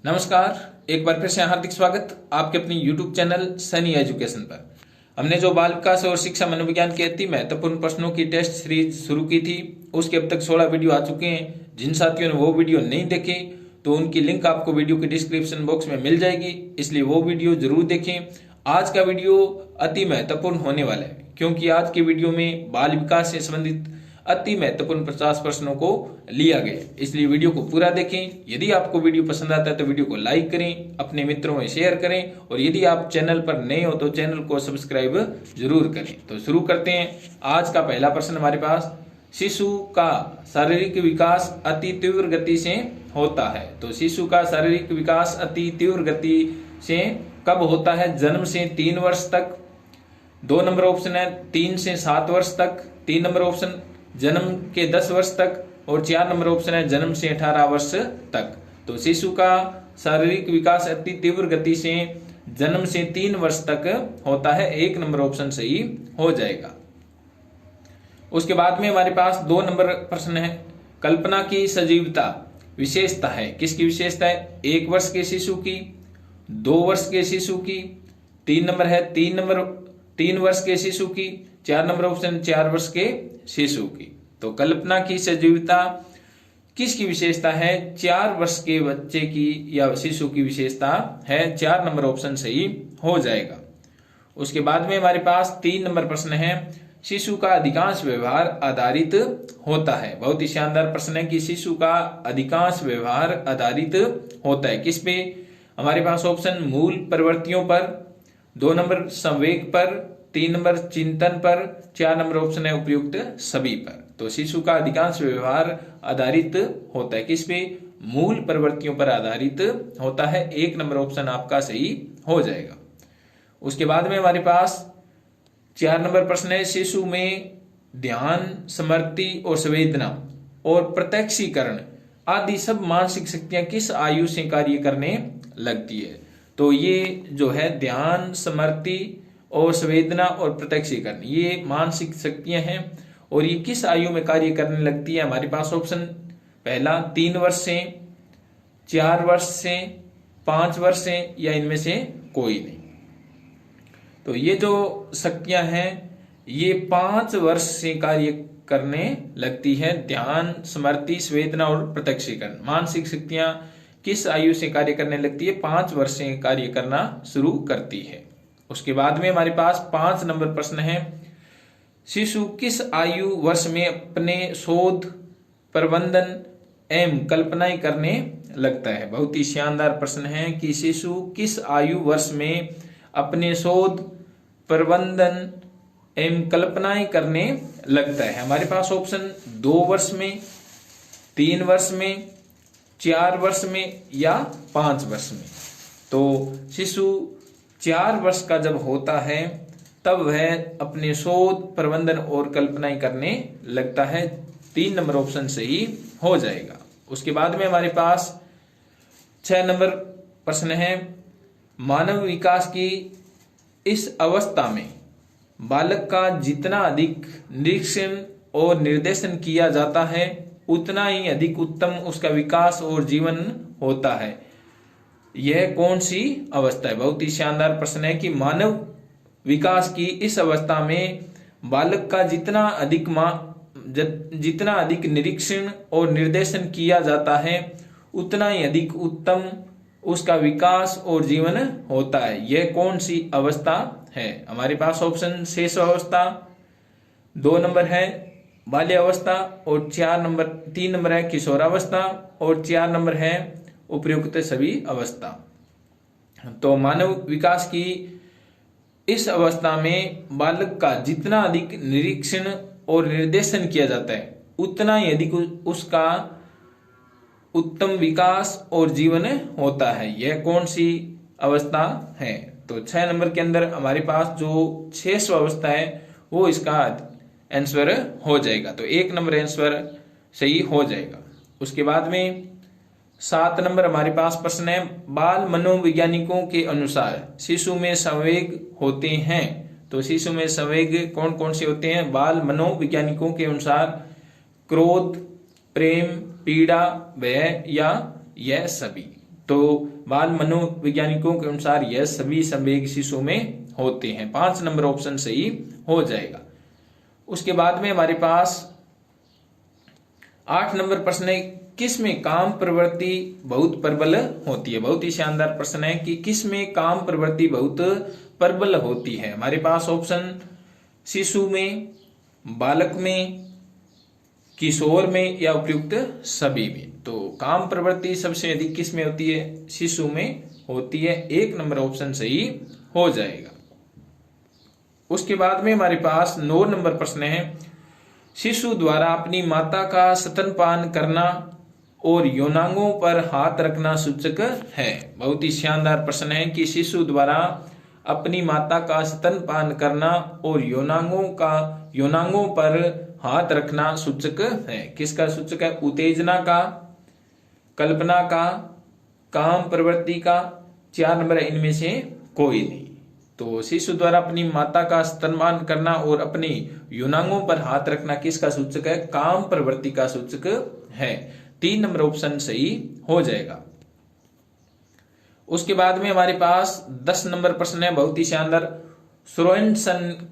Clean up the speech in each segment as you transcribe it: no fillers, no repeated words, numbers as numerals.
नमस्कार, एक बार फिर से हार्दिक स्वागत आपके अपनी YouTube चैनल सनी एजुकेशन पर। हमने जो बाल विकास और शिक्षा मनोविज्ञान के अति महत्वपूर्ण प्रश्नों की टेस्ट सीरीज शुरू की थी, उसके अब तक 16 वीडियो आ चुके हैं। जिन साथियों ने वो वीडियो नहीं देखे तो उनकी लिंक आपको वीडियो के डिस्क्रिप्शन बॉक्स में मिल जाएगी, इसलिए वो वीडियो जरूर देखें। आज का वीडियो अति महत्वपूर्ण होने वाला है क्योंकि आज के वीडियो में बाल विकास से संबंधित अति महत्वपूर्ण 50 प्रश्नों को लिया गया, इसलिए वीडियो को पूरा देखें। यदि आपको वीडियो पसंद आता है तो वीडियो को लाइक करें, अपने मित्रों में शेयर करें और यदि आप चैनल पर नए हो तो चैनल को सब्सक्राइब जरूर करें। तो शुरू करते हैं। आज का पहला प्रश्न हमारे पास, शिशु का शारीरिक विकास अति तीव्र गति से होता है। तो शिशु का शारीरिक विकास अति तीव्र गति से कब होता है? जन्म से 3 वर्ष तक। 2 नंबर ऑप्शन है 3 से 7 वर्ष तक। 3 नंबर ऑप्शन जन्म के 10 वर्ष तक और 4 नंबर ऑप्शन है जन्म से 18 वर्ष तक। तो शिशु का शारीरिक विकास अति तीव्र गति से जन्म से 3 वर्ष तक होता है। 1 नंबर ऑप्शन सही हो जाएगा। उसके बाद में हमारे पास 2 नंबर प्रश्न है, कल्पना की सजीवता विशेषता है। किसकी विशेषता है? 1 वर्ष के शिशु की, 2 वर्ष के शिशु की, 3 नंबर है 3 वर्ष के शिशु की, 4 नंबर ऑप्शन 4 वर्ष के शिशु की। तो कल्पना की सजीवता किसकी विशेषता है? 4 वर्ष के बच्चे की या शिशु की विशेषता है। 4 नंबर ऑप्शन सही हो जाएगा। उसके बाद में हमारे पास 3 नंबर प्रश्न है, शिशु का अधिकांश व्यवहार आधारित होता है। बहुत ही शानदार प्रश्न है कि शिशु का अधिकांश व्यवहार आधारित होता है किस पे? हमारे पास ऑप्शन मूल प्रवृत्तियों पर, 2 नंबर संवेग पर, 3 नंबर चिंतन पर, 4 नंबर ऑप्शन है उपयुक्त सभी पर। तो शिशु का अधिकांश व्यवहार आधारित होता है किस पे? मूल प्रवृत्तियों पर आधारित होता है। 1 नंबर ऑप्शन आपका सही हो जाएगा। उसके बाद में हमारे पास 4 नंबर प्रश्न है, शिशु में ध्यान, स्मृति और संवेदना और प्रत्यक्षीकरण आदि सब मानसिक शक्तियां किस आयु से कार्य करने लगती है? तो ये जो है ध्यान, स्मृति और संवेदना और प्रत्यक्षीकरण, ये मानसिक शक्तियां हैं और ये किस आयु में कार्य करने लगती है? हमारे पास ऑप्शन पहला 3 वर्ष से, 4 वर्ष से, 5 वर्ष से या इनमें से कोई नहीं। तो ये जो शक्तियां हैं ये 5 वर्ष से कार्य करने लगती है। ध्यान, स्मृति, संवेदना और प्रत्यक्षीकरण, मानसिक शक्तियां किस आयु से कार्य करने लगती है? 5 वर्ष से कार्य करना शुरू करती है। उसके बाद में हमारे पास 5 नंबर प्रश्न है, शिशु किस आयु वर्ष में अपने शोध, प्रबंधन एवं कल्पनाएं करने लगता है? बहुत ही शानदार प्रश्न है कि शिशु किस आयु वर्ष में अपने शोध, प्रबंधन एवं कल्पनाएं करने लगता है? हमारे पास ऑप्शन 2 वर्ष में, 3 वर्ष में, 4 वर्ष में या 5 वर्ष में। तो शिशु 4 वर्ष का जब होता है तब वह अपने शोध, प्रबंधन और कल्पनाएं करने लगता है। 3 नंबर ऑप्शन सही हो जाएगा। उसके बाद में हमारे पास 6 नंबर प्रश्न है, मानव विकास की इस अवस्था में बालक का जितना अधिक निरीक्षण और निर्देशन किया जाता है उतना ही अधिक उत्तम उसका विकास और जीवन होता है। यह कौन सी अवस्था है? बहुत ही शानदार प्रश्न है कि मानव विकास की इस अवस्था में बालक का जितना अधिक निरीक्षण और निर्देशन किया जाता है उतना ही अधिक उत्तम उसका विकास और जीवन होता है। यह कौन सी अवस्था है? हमारे पास ऑप्शन शेष अवस्था, 2 नंबर है बाल्य अवस्था और 3 नंबर है किशोरावस्था और 4 नंबर है उपयुक्त सभी अवस्था। तो मानव विकास की इस अवस्था में बालक का जितना अधिक निरीक्षण और निर्देशन किया जाता है उतना ही अधिक उसका उत्तम विकास और जीवन होता है। यह कौन सी अवस्था है? तो 6 नंबर के अंदर हमारे पास जो 6 अवस्था है वो इसका आंसर हो जाएगा। तो 1 नंबर आंसर सही हो जाएगा। उसके बाद में 7 नंबर हमारे पास प्रश्न है, बाल मनोवैज्ञानिकों के अनुसार शिशु में संवेग होते हैं। तो शिशु में संवेग कौन कौन से होते हैं? बाल मनोवैज्ञानिकों के अनुसार क्रोध, प्रेम, पीड़ा, भय या यह सभी। तो बाल मनोवैज्ञानिकों के अनुसार यह सभी संवेग शिशु में होते हैं। 5 नंबर ऑप्शन सही हो जाएगा। उसके बाद में हमारे पास 8 नंबर प्रश्न है, किस में काम प्रवृत्ति बहुत प्रबल होती है। बहुत ही शानदार प्रश्न है कि किस में काम प्रवृत्ति बहुत प्रबल होती है। हमारे पास ऑप्शन शिशु में, बालक में, किशोर में या उपयुक्त सभी में। तो काम प्रवृत्ति सबसे अधिक किस में होती है, शिशु में होती है। 1 नंबर ऑप्शन सही हो जाएगा। उसके बाद में हमारे पास 9 नंबर प्रश्न है, शिशु द्वारा अपनी माता का स्तनपान करना और यौनांगों पर हाथ रखना सूचक है। बहुत ही शानदार प्रश्न है कि शिशु द्वारा अपनी माता का स्तनपान करना और यौनांगों पर हाथ रखना सूचक है। किसका सूचक है, उत्तेजना का, कल्पना का, काम प्रवृत्ति का। 4 नंबर है, इनमें से कोई नहीं। तो शिशु द्वारा अपनी माता का स्तनपान करना और अपनी यौनांगों पर हाथ रखना किसका सूचक है, काम प्रवृत्ति का सूचक है। 3 नंबर ऑप्शन सही हो जाएगा। उसके बाद में हमारे पास 10 नंबर प्रश्न है, बहुत ही शानदार। सोरेनसन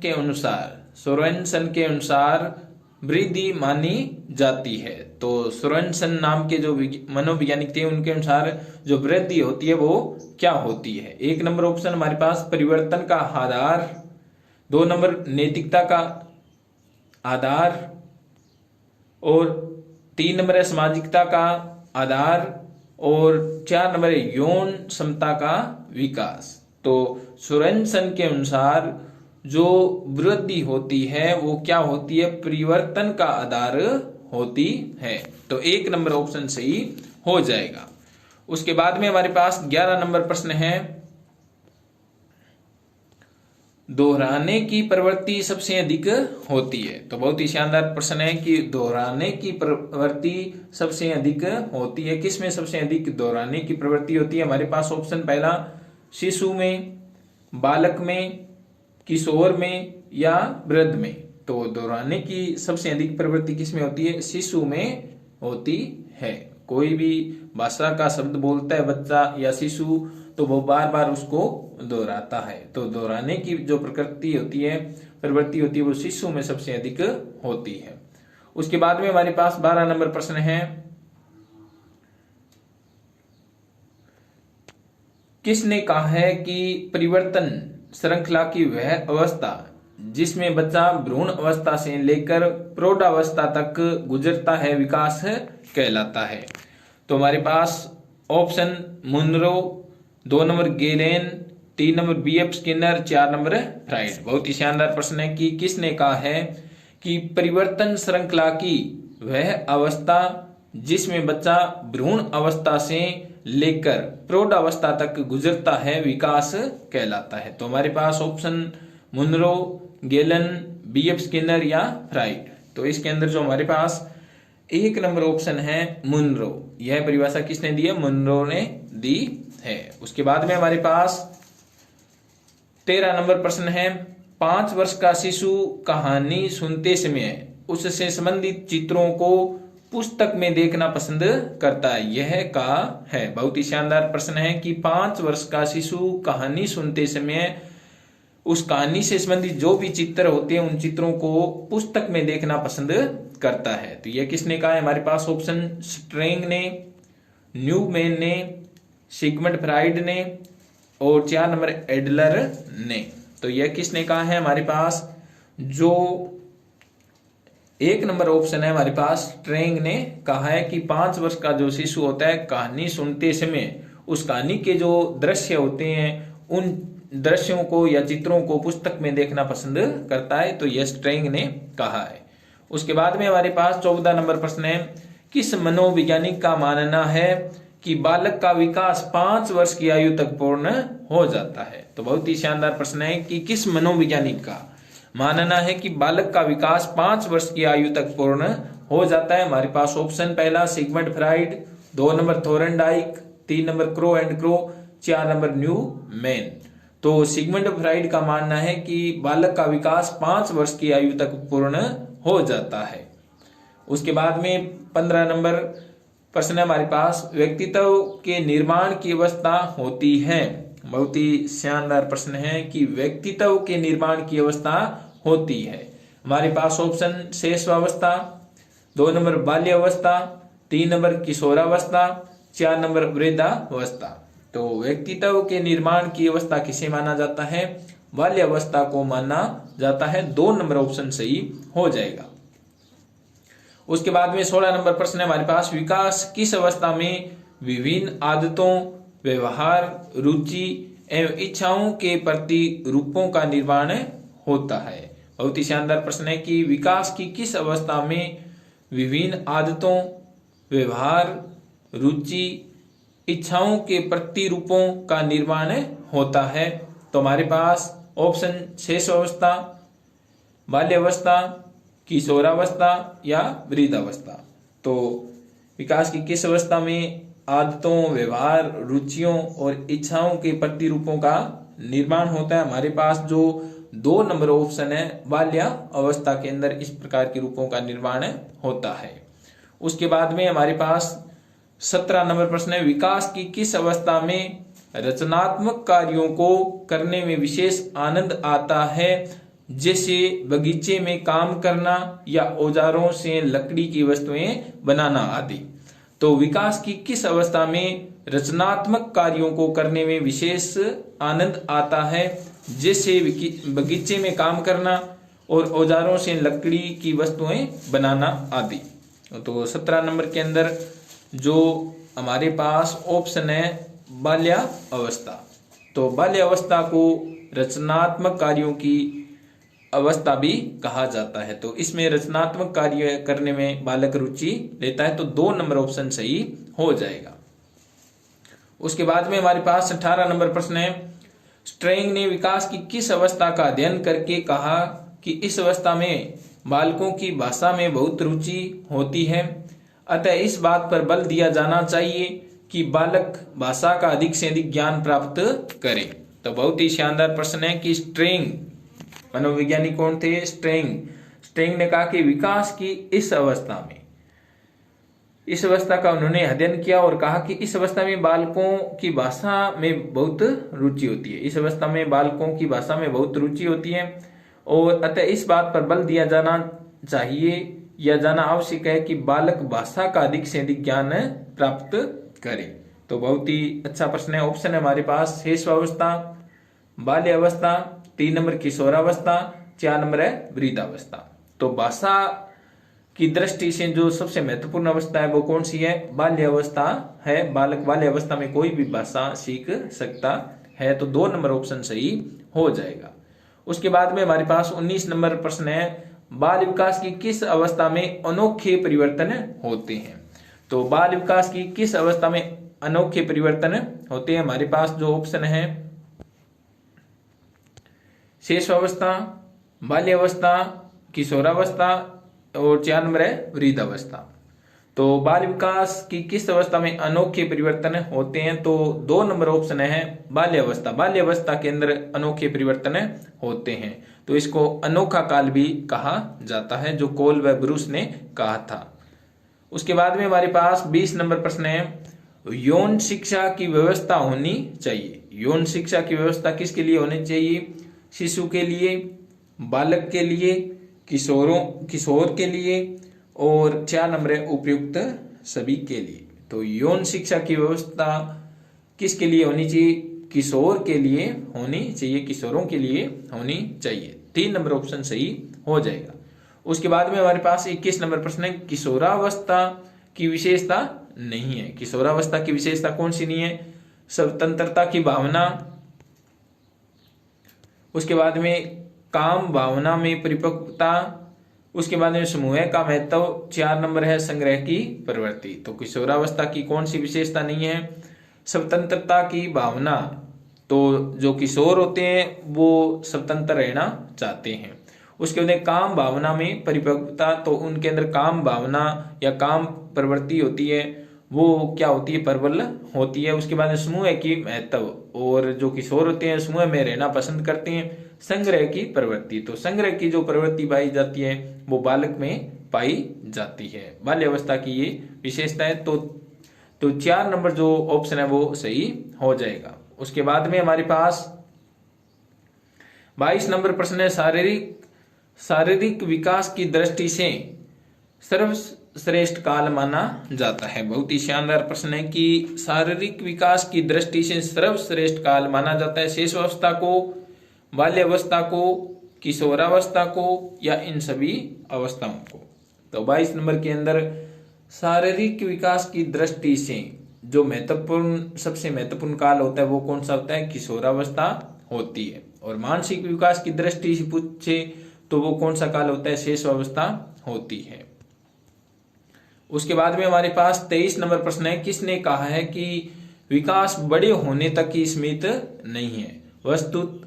के अनुसार वृद्धि मानी जाती है। तो सोरेनसन नाम के जो मनोवैज्ञानिक थे, उनके अनुसार जो वृद्धि होती है वो क्या होती है। 1 नंबर ऑप्शन हमारे पास परिवर्तन का आधार, 2 नंबर नैतिकता का आधार, और 3 नंबर है सामाजिकता का आधार, और 4 नंबर है यौन क्षमता का विकास। तो सोरेनसन के अनुसार जो वृद्धि होती है वो क्या होती है, परिवर्तन का आधार होती है। तो 1 नंबर ऑप्शन सही हो जाएगा। उसके बाद में हमारे पास 11 नंबर प्रश्न है, दोहराने की प्रवृत्ति सबसे अधिक होती है। तो बहुत ही शानदार प्रश्न है कि दोहराने की प्रवृत्ति सबसे अधिक होती है। किस में सबसे अधिक दोहराने की प्रवृत्ति होती है। हमारे पास ऑप्शन पहला, शिशु में, बालक में, किशोर में या वृद्ध में। तो दोहराने की सबसे अधिक प्रवृत्ति किस में होती है, शिशु में होती है। कोई भी भाषा का शब्द बोलता है बच्चा या शिशु, तो वो बार बार उसको दोहराता है। तो दोहराने की जो प्रवृत्ति होती है वो शिशु में सबसे अधिक होती है। उसके बाद में हमारे पास 12 नंबर प्रश्न है, किसने कहा है कि परिवर्तन श्रृंखला की वह अवस्था जिसमें बच्चा भ्रूण अवस्था से लेकर प्रौढ़ावस्था तक गुजरता है विकास कहलाता है। तो हमारे पास option Munro, 2 number Galen, 3 number BF Skinner, 4 number Freud. बहुत ही शानदार प्रश्न है कि किसने कहा है कि परिवर्तन श्रृंखला की वह अवस्था जिसमें बच्चा भ्रूण अवस्था से लेकर प्रौढ़ अवस्था तक गुजरता है विकास कहलाता है। तो हमारे पास ऑप्शन मुनरो, गेलन, BF स्किनर या फ्राइड। तो इसके अंदर जो हमारे पास 1 नंबर ऑप्शन है मुनरो, यह परिभाषा किसने दी है, मुनरो ने दी है। उसके बाद में हमारे पास 13 नंबर प्रश्न है, 5 वर्ष का शिशु कहानी सुनते समय उससे संबंधित चित्रों को पुस्तक में देखना पसंद करता है, यह का है। बहुत ही शानदार प्रश्न है कि 5 वर्ष का शिशु कहानी सुनते समय उस कहानी से संबंधित जो भी चित्र होते हैं उन चित्रों को पुस्तक में देखना पसंद करता है। तो यह किसने कहा है, हमारे पास ऑप्शन स्ट्रेंग ने, न्यूमैन ने, सिगमंड फ्राइड ने, और 4 नंबर एडलर ने। तो यह किसने कहा है, हमारे पास जो 1 नंबर ऑप्शन है हमारे पास स्ट्रेंग ने कहा है कि 5 वर्ष का जो शिशु होता है कहानी सुनते समय उस कहानी के जो दृश्य होते हैं उन दृश्यों को या चित्रों को पुस्तक में देखना पसंद करता है। तो यह स्ट्रेंग ने कहा है। उसके बाद में हमारे पास 14 नंबर प्रश्न है, किस मनोवैज्ञानिक का मानना है कि बालक का विकास 5 वर्ष की आयु तक पूर्ण हो जाता है। तो बहुत ही शानदार प्रश्न है कि किस मनोवैज्ञानिक का मानना है कि बालक का विकास 5 वर्ष की आयु तक पूर्ण हो जाता है। हमारे पास ऑप्शन पहला Sigmund Freud, 2 number Thorndike, 3 number Crow and Crow, 4 number Newman. तो सिगमंड फ्राइड का मानना है कि बालक का विकास 5 वर्ष की आयु तक पूर्ण हो जाता है। उसके बाद में 15 नंबर प्रश्न है हमारे पास, व्यक्तित्व के निर्माण की अवस्था होती है। बहुत ही शानदार प्रश्न है कि व्यक्तित्व के निर्माण की अवस्था होती है। हमारे पास ऑप्शन शैशवावस्था, 2 नंबर बाल्यावस्था, 3 नंबर किशोरावस्था, 4 नंबर वृद्धावस्था। तो व्यक्तित्व के निर्माण की अवस्था किसे माना जाता है? बाल्यावस्था को माना जाता है। 2 नंबर ऑप्शन सही हो जाएगा। उसके बाद में 16 नंबर प्रश्न है हमारे पास, विकास किस अवस्था में विभिन्न आदतों, व्यवहार, रुचि एवं इच्छाओं के प्रति रूपों का निर्माण होता है? बहुत ही शानदार प्रश्न है कि विकास की किस अवस्था में विभिन्न आदतों, व्यवहार, रुचि, इच्छाओं के प्रतिरूपों का निर्माण होता है? तो हमारे पास ऑप्शन शैशवावस्था, बाल्यावस्था, किशोरावस्था या वृद्धावस्था। तो विकास की किस अवस्था में आदतों, व्यवहार, रुचियों और इच्छाओं के प्रतिरूपों का निर्माण होता है? हमारे पास जो 2 नंबर ऑप्शन है, बाल्या अवस्था के अंदर इस प्रकार के रूपों का निर्माण होता है। उसके बाद में हमारे पास 17 नंबर प्रश्न है, विकास की किस अवस्था में रचनात्मक कार्यों को करने में विशेष आनंद आता है, जैसे बगीचे में काम करना या औजारों से लकड़ी की वस्तुएं बनाना आदि? तो विकास की किस अवस्था में रचनात्मक कार्यों को करने में विशेष आनंद आता है, जैसे बगीचे में काम करना और औजारों से लकड़ी की वस्तुएं बनाना आदि? तो 17 नंबर के अंदर जो हमारे पास ऑप्शन है बाल्यावस्था। तो बाल्यावस्था को रचनात्मक कार्यों की अवस्था भी कहा जाता है। तो इसमें रचनात्मक कार्य करने में बालक रुचि लेता है। तो 2 नंबर ऑप्शन सही हो जाएगा। उसके बाद में हमारे पास 18 नंबर प्रश्न है, स्ट्रेंग ने विकास की किस अवस्था का अध्ययन करके कहा कि इस अवस्था में बालकों की भाषा में बहुत रुचि होती है, अतः इस बात पर बल दिया जाना चाहिए कि बालक भाषा का अधिक से अधिक ज्ञान प्राप्त करे? तो बहुत ही शानदार प्रश्न है कि स्ट्रेंग मनोवैज्ञानिक कौन थे? स्ट्रेंग ने कहा कि विकास की इस अवस्था में, इस अवस्था का उन्होंने अध्ययन किया और कहा कि इस अवस्था में बालकों की भाषा में बहुत रुचि होती है। इस अवस्था में बालकों की भाषा में बहुत रुचि होती है और अतः इस बात पर बल दिया जाना चाहिए या जाना आवश्यक है कि बालक भाषा का अधिक से अधिक ज्ञान प्राप्त करे। तो बहुत ही अच्छा प्रश्न है। ऑप्शन है हमारे पास शैशवावस्था, बाल्यावस्था, 3 नंबर किशोरावस्था, 4 नंबर है वृद्धावस्था। तो भाषा की दृष्टि से जो सबसे महत्वपूर्ण अवस्था है वो कौन सी है? बाल्यावस्था है। बालक बाल्यावस्था में कोई भी भाषा सीख सकता है। तो 2 नंबर ऑप्शन सही हो जाएगा। उसके बाद में हमारे पास 19 नंबर प्रश्न है, बाल विकास की किस अवस्था में अनोखे परिवर्तन होते हैं? तो बाल विकास की किस अवस्था में अनोखे परिवर्तन होते हैं? हमारे पास जो ऑप्शन है शैशवावस्था, बाल्यावस्था, किशोरावस्था और 4 नंबर है वृद्धावस्था। तो बाल विकास की किस अवस्था में अनोखे परिवर्तन होते हैं? तो 2 नंबर ऑप्शन है बाल्यावस्था। बाल्यावस्था के अंदर अनोखे परिवर्तन होते हैं। तो इसको अनोखा काल भी कहा जाता है, जो कोल व ब्रूस ने कहा था। उसके बाद में हमारे पास 20 नंबर प्रश्न है, यौन शिक्षा की व्यवस्था होनी चाहिए। यौन शिक्षा की व्यवस्था किसके लिए होनी चाहिए? शिशु के लिए, बालक के लिए, किशोर के लिए और 4 नंबर है उपयुक्त सभी के लिए। तो यौन शिक्षा की व्यवस्था किसके लिए होनी चाहिए? किशोर के लिए होनी चाहिए, किशोरों के लिए होनी चाहिए। 3 नंबर ऑप्शन सही हो जाएगा। उसके बाद में हमारे पास 21 नंबर प्रश्न है, किशोरावस्था की विशेषता नहीं है। किशोरावस्था की विशेषता कौन सी नहीं है? स्वतंत्रता की भावना, उसके बाद में काम भावना में परिपक्वता, उसके बाद में समूह का महत्व, 4 नंबर है संग्रह की प्रवृत्ति। तो किशोरावस्था की कौन सी विशेषता नहीं है? स्वतंत्रता की भावना। तो जो किशोर होते हैं वो स्वतंत्र रहना चाहते हैं। उसके बाद काम भावना में परिपक्वता, तो उनके अंदर काम भावना या काम प्रवृत्ति होती है, वो क्या होती है? प्रबल होती है। उसके बाद समूह की महत्व, और जो किशोर होते हैं समूह में रहना पसंद करते हैं। संग्रह की प्रवृत्ति, तो संग्रह की जो प्रवृत्ति पाई जाती है वो बालक में पाई जाती है। बाल्यावस्था की ये विशेषता है। तो तो 4 नंबर जो ऑप्शन है वो सही हो जाएगा। उसके बाद में हमारे पास 22 नंबर प्रश्न है, शारीरिक विकास की दृष्टि से सर्वश्रेष्ठ काल माना जाता है। बहुत ही शानदार प्रश्न है कि शारीरिक विकास की दृष्टि से सर्वश्रेष्ठ काल माना जाता है शिशुअवस्था को, बाल्यावस्था को, किशोरावस्था को या इन सभी अवस्थाओं को। तो 22 नंबर के अंदर शारीरिक विकास की दृष्टि से जो सबसे महत्वपूर्ण काल होता है वो कौन सा होता है? किशोरावस्था होती है। और मानसिक विकास की दृष्टि से पूछे तो वो कौन सा काल होता है? शिशुअवस्था होती है। उसके बाद में हमारे पास 23 नंबर प्रश्न है, किसने कहा है कि विकास बड़े होने तक ही सीमित नहीं है? वस्तुत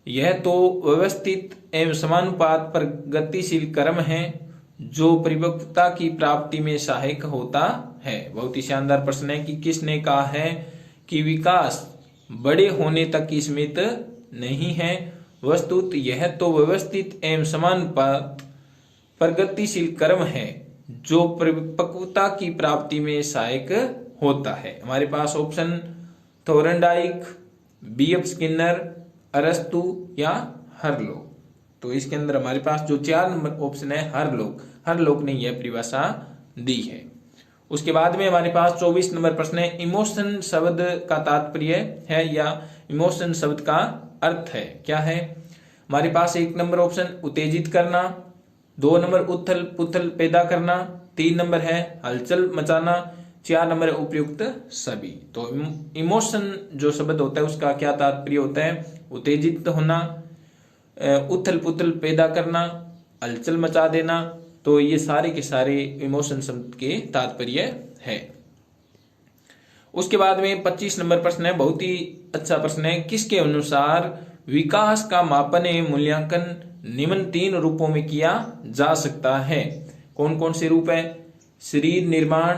यह तो व्यवस्थित एवं समानुपात पर गतिशील क्रम है जो परिपक्वता की प्राप्ति में सहायक होता है। बहुत ही शानदार प्रश्न है कि किसने कहा है कि विकास बड़े होने तक ही सीमित नहीं है? वस्तुत यह तो व्यवस्थित एवं समानुपात पर गतिशील क्रम है जो परिपक्वता की प्राप्ति में सहायक होता है। हमारे पास ऑप्शन थोरनडाइक, B.F. स्किनर, अरस्तु या हरलोक। तो इसके अंदर हमारे पास जो 4 नंबर ऑप्शन है हरलोक ने यह परिभाषा दी है। उसके बाद में हमारे पास 24 नंबर प्रश्न है, इमोशन शब्द का तात्पर्य है या इमोशन शब्द का अर्थ है, क्या है? हमारे पास 1 नंबर ऑप्शन उत्तेजित करना, 2 नंबर उथल पुथल पैदा करना, 3 नंबर है हलचल मचाना, 4 नंबर है उपयुक्त सभी। तो इमोशन जो शब्द होता है उसका क्या तात्पर्य होता है? उत्तेजित होना, उथल पुथल पैदा करना, हलचल मचा देना। तो ये सारे के सारे इमोशन शब्द के तात्पर्य है। उसके बाद में 25 नंबर प्रश्न है, बहुत ही अच्छा प्रश्न है, किसके अनुसार विकास का मापन एवं मूल्यांकन निम्न 3 रूपों में किया जा सकता है? कौन कौन से रूप है? शरीर निर्माण,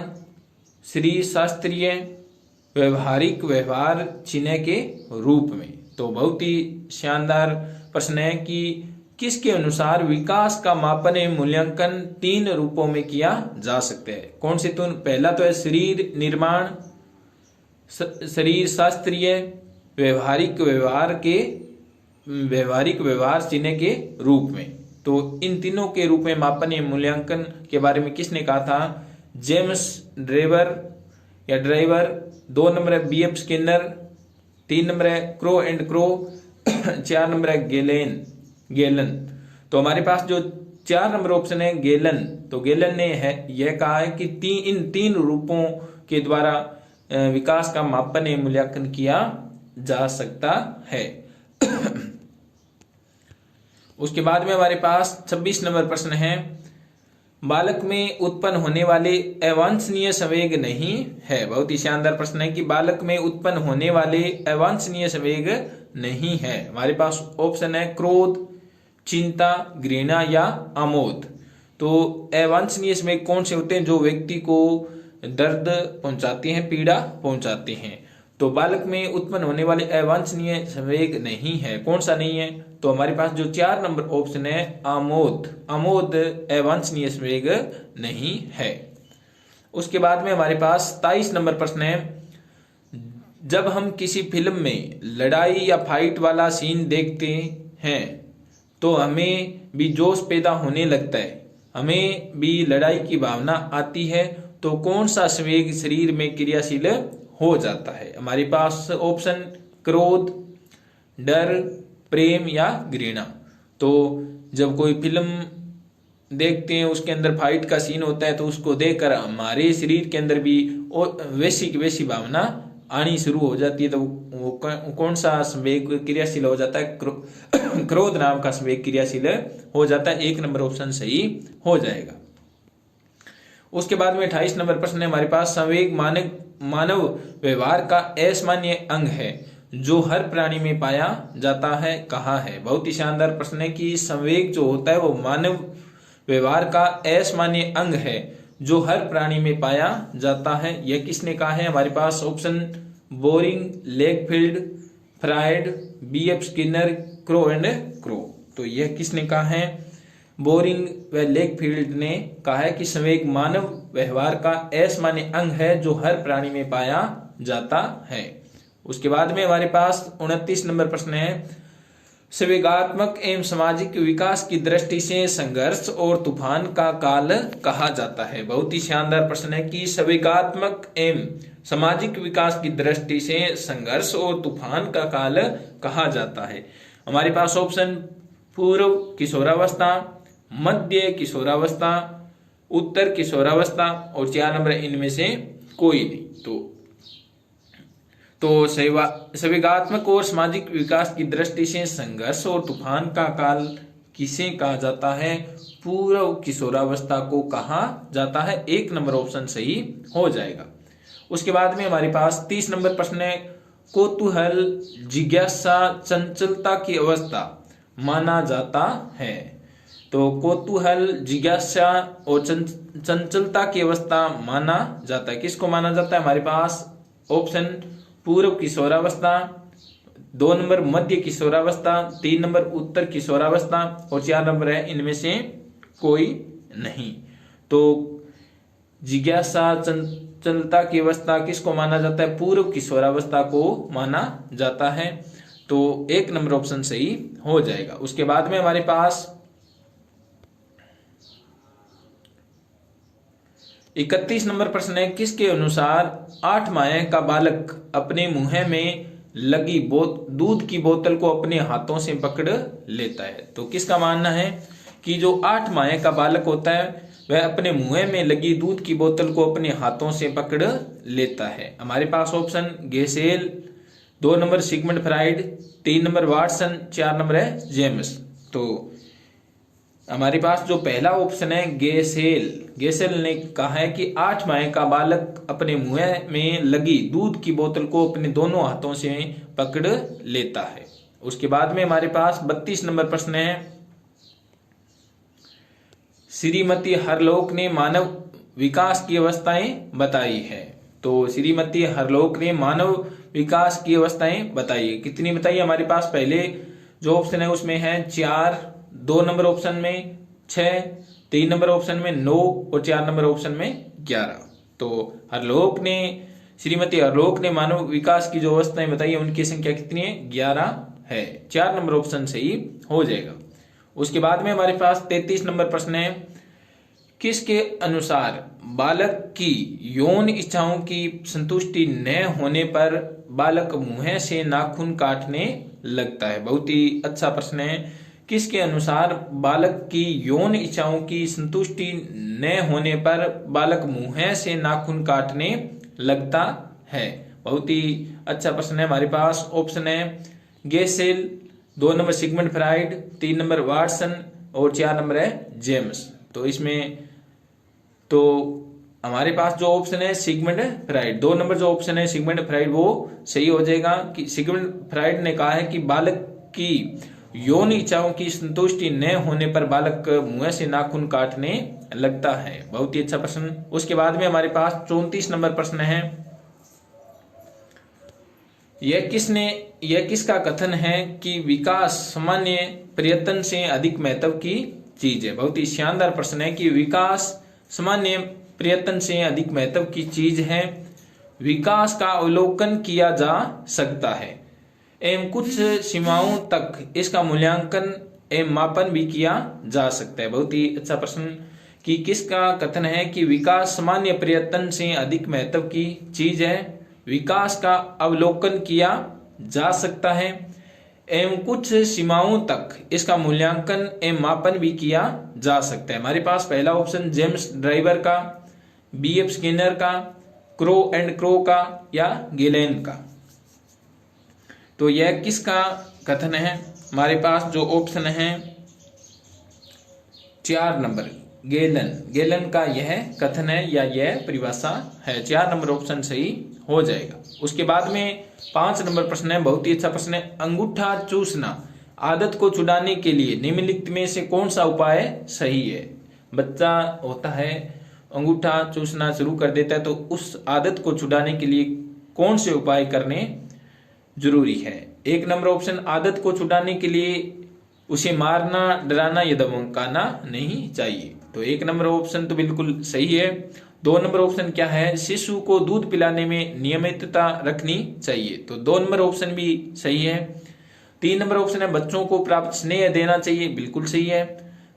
शरीर शास्त्रीय, व्यवहारिक व्यवहार चिन्ह के रूप में। तो बहुत ही शानदार प्रश्न है कि किसके अनुसार विकास का मापन एवं मूल्यांकन 3 रूपों में किया जा सकता है? कौन से? तो पहला तो है शरीर निर्माण, शरीर शास्त्रीय, व्यवहारिक व्यवहार चिन्ह के रूप में। तो इन तीनों के रूप में मापन एवं मूल्यांकन के बारे में किसने कहा था? James driver. 2 नंबर है B.F. स्किनर, 3 नंबर है क्रो एंड क्रो, 4 नंबर है गेलन। तो हमारे पास जो 4 नंबर ऑप्शन है गेलन, तो गेलन ने यह कहा है कि इन 3 रूपों के द्वारा विकास का मापन एवं मूल्यांकन किया जा सकता है। उसके बाद में हमारे पास 26 नंबर प्रश्न है, बालक में उत्पन्न होने वाले अवांछनीय संवेग नहीं है। बहुत ही शानदार प्रश्न है कि बालक में उत्पन्न होने वाले अवांछनीय संवेग नहीं है। हमारे पास ऑप्शन है क्रोध, चिंता, घृणा या आमोद। तो अवांछनीय संवेग कौन से होते हैं? जो व्यक्ति को दर्द पहुंचाते हैं, पीड़ा पहुंचाते हैं। तो बालक में उत्पन्न होने वाले अवांछनीय संवेग नहीं है। कौन सा नहीं है? तो हमारे पास जो 4 नंबर ऑप्शन है आमोद अवांछनीय संवेग नहीं है। उसके बाद में हमारे पास 27 नंबर प्रश्न है, जब हम किसी फिल्म में लड़ाई या फाइट वाला सीन देखते हैं तो हमें भी जोश पैदा होने लगता है, हमें भी लड़ाई की भावना आती है। तो कौन सा संवेग शरीर में क्रियाशील हो जाता है? हमारे पास ऑप्शन क्रोध, डर, प्रेम या घृणा। तो जब कोई फिल्म देखते हैं उसके अंदर फाइट का सीन होता है तो उसको देखकर हमारे शरीर के अंदर भी वैसी भावना आनी शुरू हो जाती है। तो वो कौन सा संवेग क्रियाशील हो जाता है? क्रोध नाम का संवेग क्रियाशील हो जाता है। 1 नंबर ऑप्शन सही हो जाएगा। उसके बाद में 28 नंबर प्रश्न है हमारे पास, संवेग मानव व्यवहार का असामान्य अंग है जो हर प्राणी में पाया जाता है, कहाँ है? बहुत ही शानदार प्रश्न है कि संवेग जो होता है वो मानव व्यवहार का असामान्य अंग है जो हर प्राणी में पाया जाता है। यह किसने कहा है? हमारे पास option Boring, Langfeld, Freud, B.F. Skinner, Crow and Crow. तो यह किसने कहा है? बोरिंग व लेकफील्ड ने कहा है कि संवेग मानव व्यवहार का असामान्य अंग है जो हर प्राणी में पाया जाता है। उसके बाद में हमारे पास 29 नंबर प्रश्न है, संवेगात्मक एवं सामाजिक विकास की दृष्टि से संघर्ष और तूफान का काल कहा जाता है। बहुत ही शानदार प्रश्न है कि संवेगात्मक एवं सामाजिक विकास की दृष्टि से संघर्ष और तूफान का काल कहा जाता है। हमारे पास ऑप्शन पूर्व किशोरावस्था, मध्य किशोरावस्था, उत्तर किशोरावस्था और 4 नंबर इनमें से कोई नहीं। तो संवेगात्मक और सामाजिक विकास की दृष्टि से संघर्ष और तूफान का काल किसे कहा जाता है? पूर्व किशोरावस्था को कहा जाता है। 1 नंबर ऑप्शन सही हो जाएगा। उसके बाद में हमारे पास 30 नंबर प्रश्न है, कौतूहल, जिज्ञासा, चंचलता की अवस्था माना जाता है। तो कौतूहल, जिज्ञासा और चंचलता की अवस्था माना जाता है। किसको माना जाता है? हमारे पास ऑप्शन पूर्व किशोरावस्था, 2 नंबर मध्य किशोरावस्था, 3 नंबर उत्तर किशोरावस्था और 4 नंबर है इनमें से कोई नहीं। तो जिज्ञासा, चंचलता की अवस्था किसको माना जाता है? पूर्व किशोरावस्था को माना जाता है। तो 1 नंबर ऑप्शन सही हो जाएगा। उसके बाद में हमारे पास 31 नंबर प्रश्न है, किसके अनुसार 8 माह का बालक अपने मुंह में लगी दूध की बोतल को अपने हाथों से पकड़ लेता है? तो किसका मानना है कि जो 8 माह का बालक होता है वह अपने मुंह में लगी दूध की बोतल को अपने हाथों से पकड़ लेता है? हमारे पास option Gesell, 2 number Sigmund Freud, 3 number Watson, 4 number है जेम्स। तो हमारे पास जो पहला ऑप्शन है गेसेल ने कहा है कि 8 माह का बालक अपने मुंह में लगी दूध की बोतल को अपने दोनों हाथों से पकड़ लेता है। उसके बाद में हमारे पास 32 नंबर प्रश्न है, श्रीमती हरलोक ने मानव विकास की अवस्थाएं बताई है। तो श्रीमती हरलोक ने मानव विकास की अवस्थाएं बताई है। कितनी बताई? हमारे पास पहले जो ऑप्शन है उसमें है 4, 2 नंबर ऑप्शन में 6, 3 नंबर ऑप्शन में 9 और 4 नंबर ऑप्शन में 11। तो श्रीमती हरलोक ने मानव विकास की जो अवस्थाएं बताई है उनकी संख्या कितनी है? 11 है। 4 नंबर ऑप्शन सही हो जाएगा। उसके बाद में हमारे पास 33 नंबर प्रश्न है, किसके अनुसार बालक की यौन इच्छाओं की संतुष्टि न होने पर बालक मुंह से नाखून काटने लगता है? बहुत ही अच्छा प्रश्न है। किसके अनुसार बालक की यौन इच्छाओं की संतुष्टि न होने पर बालक मुंह से नाखून काटने लगता है? बहुत ही अच्छा प्रश्न है। हमारे पास ऑप्शन है Gesell, 2 number Sigmund Freud, 3 number Watson और 4 नंबर है जेम्स। तो इसमें तो हमारे पास जो ऑप्शन है सिगमंड फ्राइड, 2 नंबर जो ऑप्शन है सिगमंड फ्राइड वो सही हो जाएगा। कि सिगमंड फ्राइड ने कहा है कि बालक की यौन इच्छाओं की संतुष्टि न होने पर बालक मुंह से नाखून काटने लगता है। बहुत ही अच्छा प्रश्न। उसके बाद में हमारे पास 34 नंबर प्रश्न है, यह किसका कथन है कि विकास सामान्य प्रयत्न से अधिक महत्व की चीज है? बहुत ही शानदार प्रश्न है कि विकास सामान्य प्रयत्न से अधिक महत्व की चीज है। विकास का अवलोकन किया जा सकता है एवं कुछ सीमाओं तक इसका मूल्यांकन एवं मापन भी किया जा सकता है। बहुत ही अच्छा प्रश्न कि किसका कथन है कि विकास सामान्य प्रयत्न से अधिक महत्व की चीज है, विकास का अवलोकन किया जा सकता है एवं कुछ सीमाओं तक इसका मूल्यांकन एवं मापन भी किया जा सकता है। हमारे पास पहला ऑप्शन जेम्स ड्राइवर का, BF स्किनर का, क्रो एंड क्रो का या गेलेन का। तो यह किसका कथन है? हमारे पास जो ऑप्शन है 4 नंबर गेलन का यह कथन है या यह परिभाषा है। 4 नंबर ऑप्शन सही हो जाएगा। उसके बाद में 5 नंबर प्रश्न है, बहुत ही अच्छा प्रश्न है, अंगूठा चूसना आदत को छुड़ाने के लिए निम्नलिखित में से कौन सा उपाय सही है? बच्चा होता है अंगूठा चूसना शुरू कर देता है तो उस आदत को छुड़ाने के लिए कौन से उपाय करने जरूरी है? 1 नंबर ऑप्शन आदत को छुड़ाने के लिए उसे मारना, डराना या धमकाना नहीं चाहिए। तो 1 नंबर ऑप्शन तो बिल्कुल सही है। 2 नंबर ऑप्शन क्या है, शिशु को दूध पिलाने में नियमितता रखनी चाहिए। तो 2 नंबर ऑप्शन भी सही है। 3 नंबर ऑप्शन है, बच्चों को प्राप्त स्नेह देना चाहिए, बिल्कुल सही है।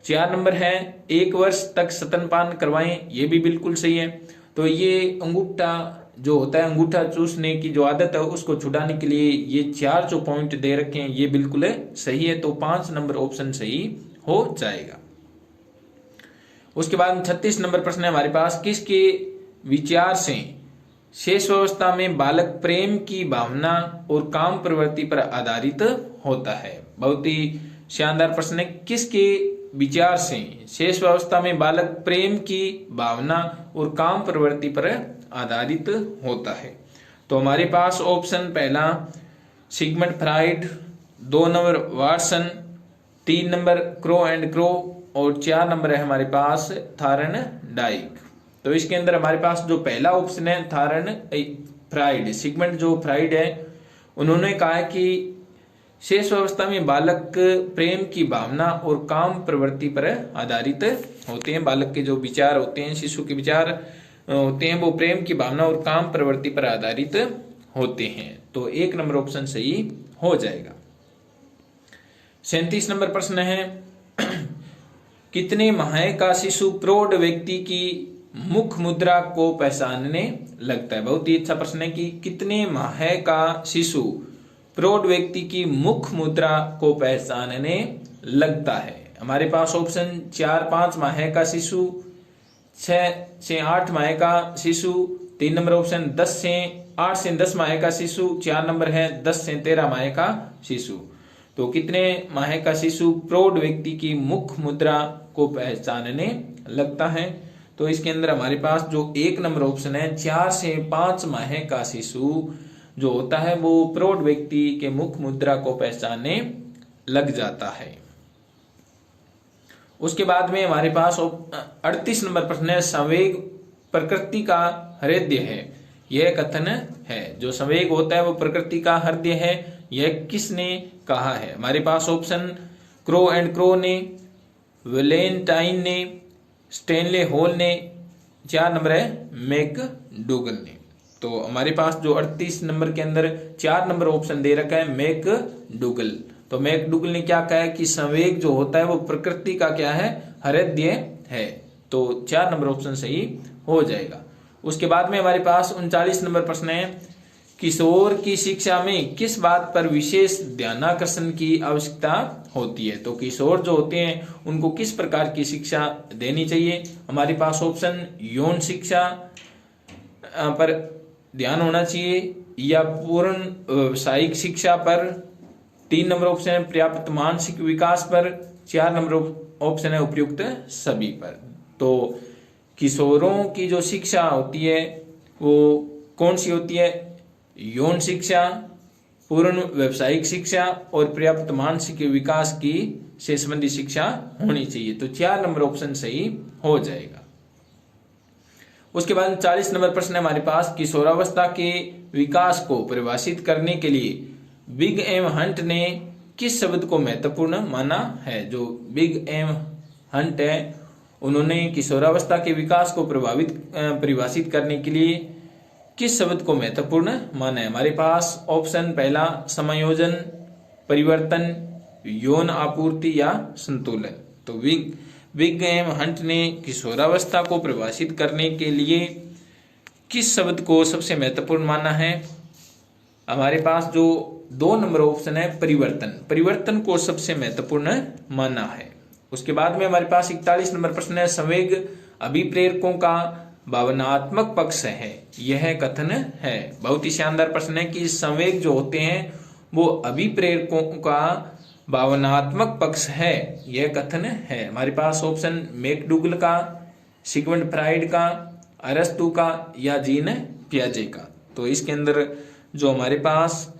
4 नंबर है, 1 वर्ष तक स्तनपान करवाएं, ये भी बिल्कुल सही है। तो ये अंगूठा जो होता है, अंगूठा चूसने की जो आदत है उसको छुड़ाने के लिए ये 4 जो पॉइंट दे रखे हैं ये बिल्कुल सही है। तो 5 नंबर ऑप्शन सही हो जाएगा। उसके बाद 36 नंबर प्रश्न है हमारे पास, किसके विचार से शेषावस्था में बालक प्रेम की भावना और काम प्रवृत्ति पर आधारित होता है? बहुत ही शानदार प्रश्न है। किसके विचार से शेषावस्था में बालक प्रेम की भावना और काम प्रवृत्ति पर आधारित होता है? तो हमारे पास ऑप्शन पहला Sigmund Freud, 2 number Watson, 3 number Crow and crow और 4 नंबर है हमारे पास थारनडाइक। तो इसके अंदर हमारे पास जो पहला ऑप्शन है थारन फ्राइड, सिगमंड जो फ्राइड है, उन्होंने कहा कि शेष अवस्था में बालक प्रेम की भावना और काम प्रवृत्ति पर आधारित होते हैं। बालक के जो विचार होते हैं, शिशु के विचार होते हैं, वो प्रेम की भावना और काम प्रवृत्ति पर आधारित होते हैं। तो 1 नंबर ऑप्शन सही हो जाएगा। 37 नंबर प्रश्न है, कितने माह का शिशु प्रौढ़ व्यक्ति की मुख मुद्रा को पहचानने लगता है? बहुत ही अच्छा प्रश्न है कि कितने माह का शिशु प्रौढ़ व्यक्ति की मुख मुद्रा को पहचानने लगता है? हमारे पास ऑप्शन 4-5 माह का शिशु, 6 से 8 माह का शिशु, 3 नंबर ऑप्शन 8 से 10 माह का शिशु, 4 नंबर है 10 से 13 माह का शिशु। तो कितने माह का शिशु प्रौढ़ व्यक्ति की मुख मुद्रा को पहचानने लगता है? तो इसके अंदर हमारे पास जो 1 नंबर ऑप्शन है, 4 से 5 माह का शिशु जो होता है वो प्रौढ़ व्यक्ति के मुख मुद्रा को पहचानने लग जाता है। उसके बाद में हमारे पास 38 नंबर प्रश्न है, संवेग प्रकृति का हृदय है, यह कथन है। जो संवेग होता है वो प्रकृति का हृदय है, यह किसने कहा है? हमारे पास ऑप्शन क्रो एंड क्रो ने, वेलेंटाइन ने, स्टेनले हॉल ने, 4 नंबर है मैकडूगल ने। तो हमारे पास जो 38 नंबर के अंदर 4 नंबर ऑप्शन दे रखा है मैकडूगल। तो मैकडूगल ने क्या कहा है कि संवेग जो होता है वो प्रकृति का क्या है, हृदय है। तो 4 नंबर ऑप्शन सही हो जाएगा। उसके बाद में हमारे पास 39 नंबर प्रश्न है, किशोर की शिक्षा में किस बात पर विशेष ध्यानाकर्षण की आवश्यकता होती है? तो किशोर जो होते हैं उनको किस प्रकार की शिक्षा देनी चाहिए? हमारे पास ऑप्शन यौन शिक्षा पर ध्यान होना चाहिए या पूर्ण व्यावसायिक शिक्षा पर, 3 नंबर ऑप्शन है पर्याप्त मानसिक विकास पर, 4 नंबर ऑप्शन है उपयुक्त सभी पर। तो किशोरों की जो शिक्षा होती है वो कौन सी होती है? यौन शिक्षा, पूर्ण व्यावसायिक शिक्षा और पर्याप्त मानसिक विकास की से संबंधी शिक्षा होनी चाहिए। तो 4 नंबर ऑप्शन सही हो जाएगा। उसके बाद 40 नंबर प्रश्न है हमारे पास, किशोरावस्था के विकास को परिभाषित करने के लिए बिग एम हंट ने किस शब्द को महत्वपूर्ण माना है? जो बिग एम हंट है उन्होंने किशोरावस्था के विकास को परिभाषित करने के लिए किस शब्द को महत्वपूर्ण माना है? हमारे पास ऑप्शन पहला समायोजन, परिवर्तन, यौन आपूर्ति या संतुलन। तो बिग एम हंट ने किशोरावस्था को परिभाषित करने के लिए किस शब्द को सबसे महत्वपूर्ण माना है? हमारे पास जो 2 नंबर ऑप्शन है परिवर्तन को सबसे महत्वपूर्ण माना है। उसके बाद में हमारे पास 41 नंबर प्रश्न है, संवेग अभिप्रेरकों का भावनात्मक पक्ष है, यह कथन है। बहुत ही शानदार प्रश्न है कि संवेग जो होते हैं वो अभिप्रेरकों का भावनात्मक पक्ष है, यह कथन है। हमारे पास ऑप्शन मैकडूगल का, सिगमंड फ्राइड का, अरस्तु का या जीन पियाजे का। तो इसके अंदर जो हमारे पास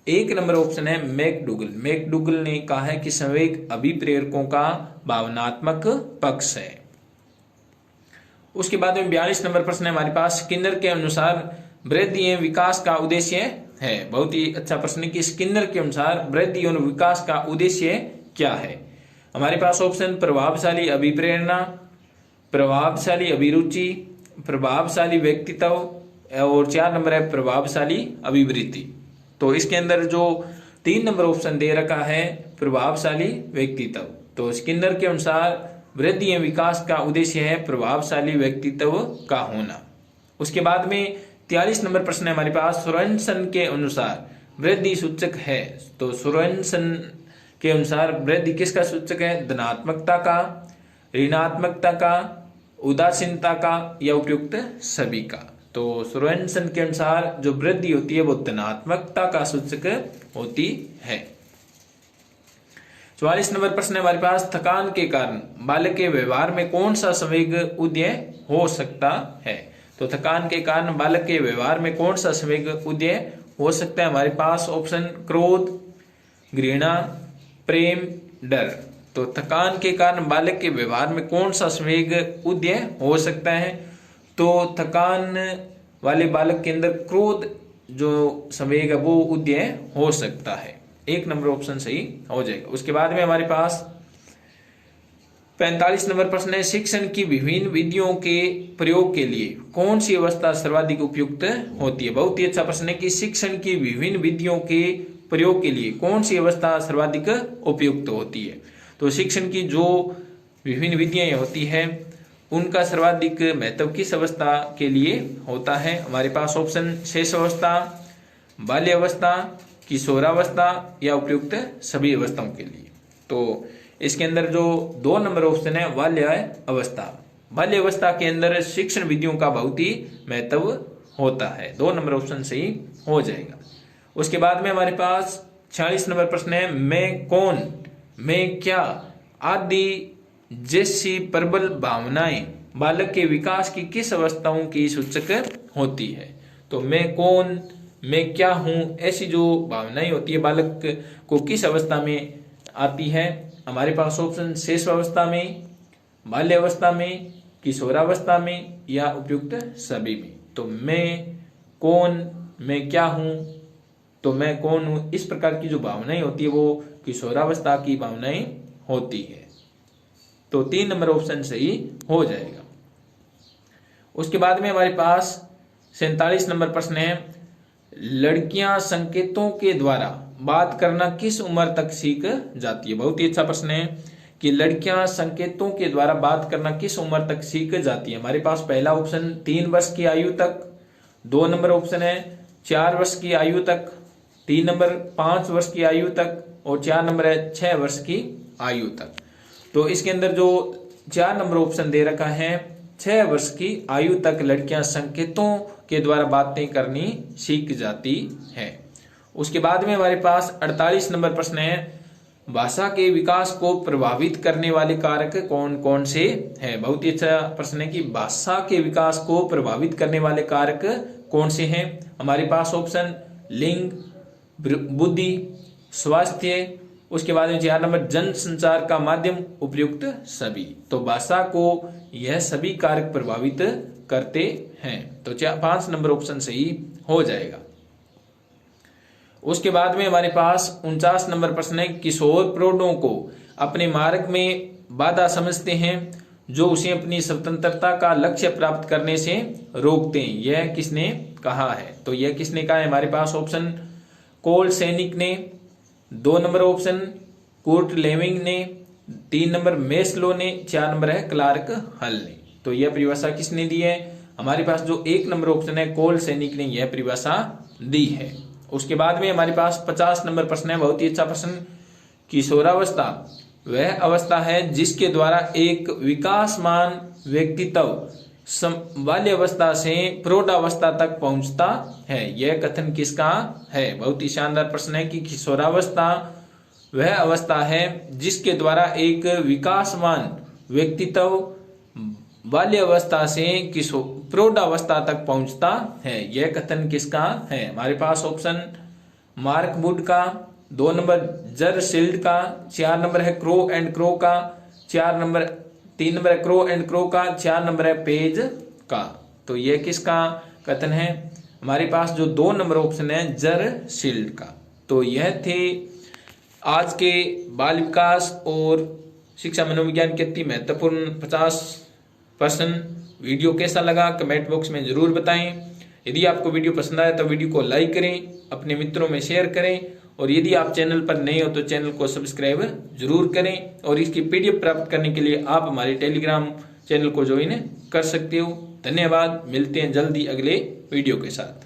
1 नंबर ऑप्शन है मैकडूगल ने कहा है कि संवेग अभिप्रेरकों का भावनात्मक पक्ष है। उसके बाद में 42 नंबर प्रश्न है हमारे पास, स्किनर के अनुसार वृद्धि एवं विकास का उद्देश्य है। बहुत ही अच्छा प्रश्न है कि स्किनर के अनुसार वृद्धि एवं विकास का उद्देश्य क्या है? हमारे पास ऑप्शन प्रभावशाली अभिप्रेरणा, प्रभावशाली अभिरुचि, प्रभावशाली व्यक्तित्व और 4 नंबर है प्रभावशाली अभिवृत्ति। तो इसके अंदर जो 3 नंबर ऑप्शन दे रखा है प्रभावशाली व्यक्तित्व, तो स्किनर के अनुसार वृद्धि एवं विकास का उद्देश्य है प्रभावशाली व्यक्तित्व का होना। उसके बाद में 43 नंबर प्रश्न है हमारे पास, सोरेनसन के अनुसार वृद्धि सूचक है। तो सोरेनसन के अनुसार वृद्धि किसका सूचक है? धनात्मकता का, ऋणात्मकता का, उदासीनता का या उपयुक्त सभी का। तो सोरेनसन के अनुसार जो वृद्धि होती है वो धनात्मकता का सूचक होती है। 44 नंबर प्रश्न है हमारे पास, थकान के कारण बालक के व्यवहार में कौन सा संवेग उदय हो सकता है? तो थकान के कारण बालक के व्यवहार में कौन सा संवेग उदय हो सकता है? हमारे पास ऑप्शन क्रोध, घृणा, प्रेम, डर। तो थकान के कारण बालक के व्यवहार में कौन सा संवेग उदय हो सकता है? तो थकान वाले बालक के अंदर क्रोध जो संवेग है वो उदय हो सकता है। 1 नंबर ऑप्शन सही हो जाएगा। उसके बाद में हमारे पास 45 नंबर प्रश्न है, शिक्षण की विभिन्न विधियों के प्रयोग के लिए कौन सी अवस्था सर्वाधिक उपयुक्त होती है? बहुत ही अच्छा प्रश्न है कि शिक्षण की विभिन्न विधियों के प्रयोग के लिए कौन सी अवस्था सर्वाधिक उपयुक्त होती है? तो शिक्षण की जो विभिन्न विधियां होती है उनका सर्वाधिक महत्व किस अवस्था के लिए होता है? हमारे पास ऑप्शन शेष अवस्था, बाल्य अवस्था, किशोरावस्था या उपयुक्त सभी अवस्थाओं के लिए। तो इसके अंदर जो 2 नंबर ऑप्शन है बाल्य अवस्था, बाल्य अवस्था के अंदर शिक्षण विधियों का बहुत ही महत्व होता है। 2 नंबर ऑप्शन सही हो जाएगा। उसके बाद में हमारे पास 46 नंबर प्रश्न है, मैं कौन, मैं क्या आदि जैसी प्रबल भावनाएं बालक के विकास की किस अवस्थाओं की सूचक होती है? तो मैं कौन, मैं क्या हूं, ऐसी जो भावनाएं होती है बालक को किस अवस्था में आती है? हमारे पास ऑप्शन शेष अवस्था में, बाल्य अवस्था में, किशोरावस्था में या उपयुक्त सभी में। तो मैं कौन, मैं क्या हूं, तो मैं कौन हूं, इस प्रकार की जो भावनाएं होती है वो किशोरावस्था की भावनाएं होती है। तो 3 नंबर ऑप्शन सही हो जाएगा। उसके बाद में हमारे पास 47 नंबर प्रश्न है, लड़कियां संकेतों के द्वारा बात करना किस उम्र तक सीख जाती है? बहुत ही अच्छा प्रश्न है कि लड़कियां संकेतों के द्वारा बात करना किस उम्र तक सीख जाती है? हमारे पास पहला ऑप्शन 3 वर्ष की आयु तक, 2 नंबर ऑप्शन है 4 वर्ष की आयु तक, 3 नंबर 5 वर्ष की आयु तक और 4 नंबर है 6 वर्ष की आयु तक। तो इसके अंदर जो 4 नंबर ऑप्शन दे रखा है 6 वर्ष की आयु तक लड़कियां संकेतों के द्वारा बातें करनी सीख जाती है। उसके बाद में हमारे पास 48 नंबर प्रश्न है, भाषा के विकास को प्रभावित करने वाले कारक कौन कौन से हैं? बहुत ही अच्छा प्रश्न है कि भाषा के विकास को प्रभावित करने वाले कारक कौन से हैं? हमारे पास ऑप्शन लिंग, बुद्धि, स्वास्थ्य, उसके बाद में 4 नंबर जन संचार का माध्यम, उपयुक्त सभी। तो भाषा को यह सभी कारक प्रभावित करते हैं। तो 5 नंबर ऑप्शन सही हो जाएगा। उसके बाद में हमारे पास 49 नंबर प्रश्न है, किशोर प्रौढ़ों को अपने मार्ग में बाधा समझते हैं जो उसे अपनी स्वतंत्रता का लक्ष्य प्राप्त करने से रोकते हैं। यह किसने कहा है? तो यह किसने कहा है? हमारे पास ऑप्शन कोल सैनिक ने, 2 नंबर ऑप्शन कूर्ट लेविंग ने, 3 नंबर मेस्लो ने, 4 नंबर है क्लार्क हल ने। तो यह परिभाषा किसने दी है? हमारे पास जो 1 नंबर ऑप्शन है कोल सैनिक ने यह परिभाषा दी है। उसके बाद में हमारे पास 50 नंबर प्रश्न है, बहुत ही अच्छा प्रश्न, किशोरावस्था वह अवस्था है जिसके द्वारा एक विकासमान व्यक्तित्व बाल्य अवस्था से प्रौढ़ावस्था तक पहुंचता है। यह कथन किसका है? बहुत ही शानदार प्रश्न है कि किशोरावस्था वह अवस्था है जिसके द्वारा एक विकासमान व्यक्तित्व बाल्य अवस्था से प्रौढ़ावस्था तक पहुंचता है। यह कथन किसका है? हमारे पास ऑप्शन मार्क वुड का, 2 नंबर जरशील्ड का, 4 नंबर है क्रो एंड क्रो का, 3 नंबर है क्रो एंड क्रो का, 4 नंबर है पेज का। तो यह किसका कथन है? हमारे पास जो 2 नंबर ऑप्शन है जरशील्ड का। तो यह थे आज के बाल विकास और शिक्षा मनोविज्ञान के अति महत्वपूर्ण 50 प्रश्न वीडियो कैसा लगा कमेंट बॉक्स में जरूर बताएं। यदि आपको वीडियो पसंद आया तो वीडियो को लाइक करें, अपने मित्रों में शेयर करें और यदि आप चैनल पर नए हो तो चैनल को सब्सक्राइब जरूर करें। और इसकी PDF प्राप्त करने के लिए आप हमारे टेलीग्राम चैनल को ज्वाइन कर सकते हो। धन्यवाद, मिलते हैं जल्दी अगले वीडियो के साथ।